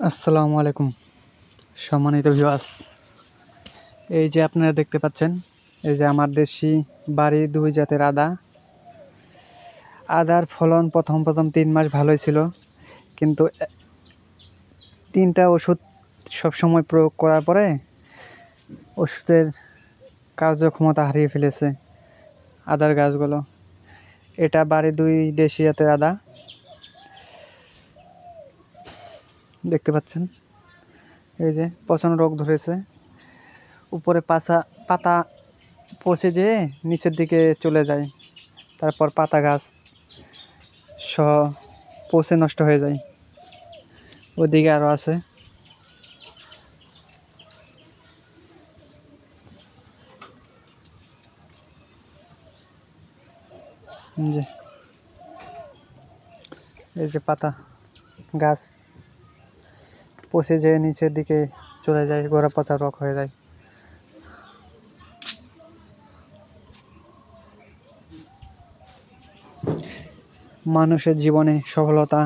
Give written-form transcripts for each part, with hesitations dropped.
আসসালামু আলাইকুম সম্মানিত ভিউয়ার্স। এই যে আপনারা দেখতে পাচ্ছেন, এই যে আমার দেশি বাড়ি 2 জাতের আদার ফলন প্রথম 3 মাস ভালোই ছিল, কিন্তু 3টা ওষুধ সবসময় প্রয়োগ করার পরে ওষুধের কার্যক্ষমতা হারিয়ে ফেলেছে আদার গাছগুলো। এটা বাড়ি 2 দেশি জাতের আদা, দেখতে পাচ্ছেন। এই যে পচন রোগ ধরেছে, উপরে পাতা পচে যেয়ে নিচের দিকে চলে যায়, তারপর পাতা গাছ সহ পচে নষ্ট হয়ে যায়। ওদিকে আরও আছে। এই যে পাতা গাছ পচে যেয়ে নিচের দিকে চলে যায়, গোড়া পচা রোগ হয়ে যায়। মানুষের জীবনে সফলতা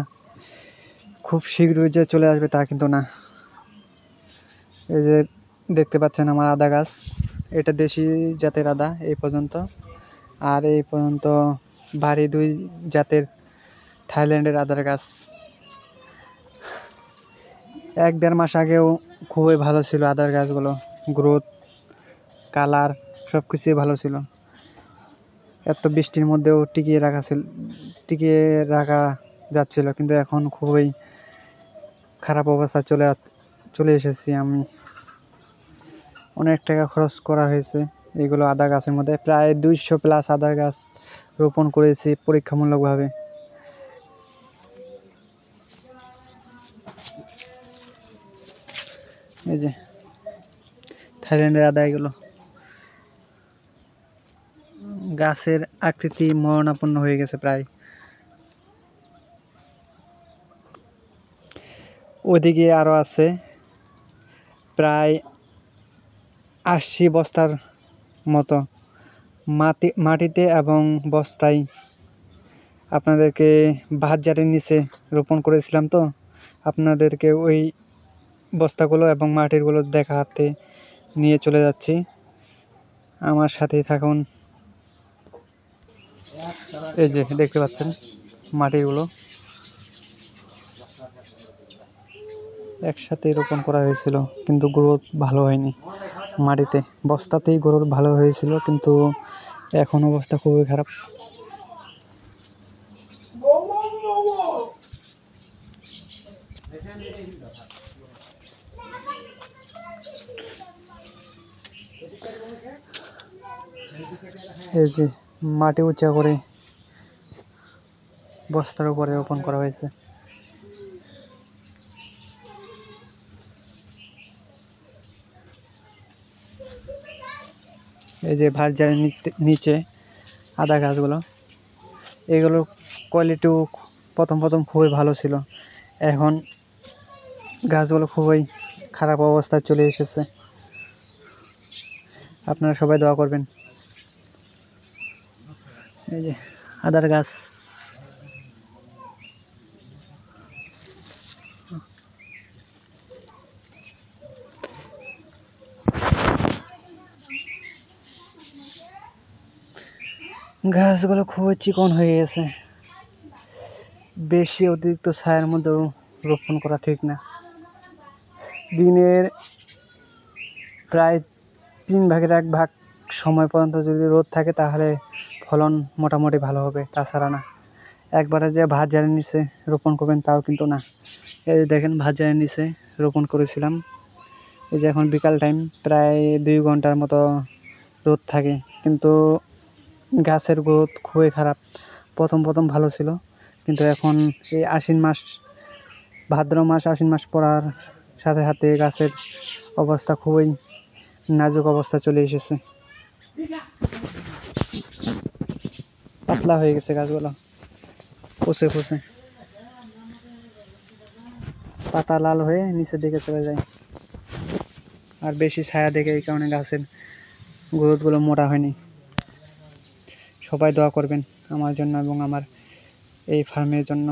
খুব শীঘ্রই যে চলে আসবে তা কিন্তু না। এই যে দেখতে পাচ্ছেন আমার আদা গাছ, এটা দেশি জাতের আদা এই পর্যন্ত। আর এই পর্যন্ত বাড়ি 2 জাতের থাইল্যান্ডের আদার গাছ। 1-1.5 মাস আগেও খুবই ভালো ছিল আদার গাছগুলো, গ্রোথ, কালার সব কিছুই ভালো ছিল। এত বৃষ্টির মধ্যেও টিকিয়ে রাখা যাচ্ছিল, কিন্তু এখন খুবই খারাপ অবস্থা চলে এসেছি আমি। অনেক টাকা খরচ করা হয়েছে এগুলো আদা গাছের মধ্যে। প্রায় 200+ আদা গাছ রোপণ করেছি পরীক্ষামূলকভাবে। এই যে থাইল্যান্ডের আদা, এগুলো গাছের আকৃতি মরণাপন্ন হয়ে গেছে প্রায়। ওদিকে আরও আছে প্রায় 80 বস্তার মতো মাটিতে এবং বস্তায়। আপনাদেরকে বাহাজ্জারের নিচে রোপণ করেছিলাম, তো আপনাদেরকে ওই বস্তাগুলো এবং মাটিরগুলো দেখাতে নিয়ে চলে যাচ্ছি, আমার সাথেই থাকুন। এই যে দেখতে পাচ্ছেন মাটিগুলো একসাথে রোপণ করা হয়েছিল, কিন্তু গ্রোথ ভালো হয়নি। মাটিতে বস্তাতেই গ্রোথ ভালো হয়েছিল, কিন্তু এখন অবস্থা খুবই খারাপ। এই যে মাটি উঁচা করে বস্তার উপরে রোপণ করা হয়েছে। এই যে ভার্জারের নিচে আদা গাছগুলো, এগুলোর কোয়ালিটিও প্রথম খুবই ভালো ছিল, এখন গাছগুলো খুবই খারাপ অবস্থায় চলে এসেছে। আপনারা সবাই দোয়া করবেন। এই যে আদার গাছ, গাছগুলো খুবই চিকন হয়ে গেছে। বেশি অতিরিক্ত ছায়ার মধ্যেও রোপণ করা ঠিক না। দিনের প্রায় 1/3 সময় পর্যন্ত যদি রোদ থাকে তাহলে ফলন মোটামুটি ভালো হবে, তাছাড়া না। একবারে যে ভার্জারের নিচে রোপণ করবেন তাও কিন্তু না। এই দেখেন ভার্জারের নিচে রোপণ করেছিলাম। এই যে এখন বিকাল টাইম, প্রায় 2 ঘন্টার মতো রোদ থাকে, কিন্তু গাছের গ্রোথ খুবই খারাপ। প্রথম ভালো ছিল, কিন্তু এখন এই ভাদ্র মাস আশ্বিন মাস পড়ার সাথে গাছের অবস্থা খুবই নাজুক অবস্থা চলে এসেছে। পাতলা হয়ে গেছে গাছগুলো, পচে পাতা লাল হয়ে নিচের দিকে চলে যায়। আর বেশি ছায়া দেখে এই কারণে গাছের গ্রোথগুলো মোটা হয়নি। সবাই দোয়া করবেন আমার জন্য এবং আমার এই ফার্মের জন্য।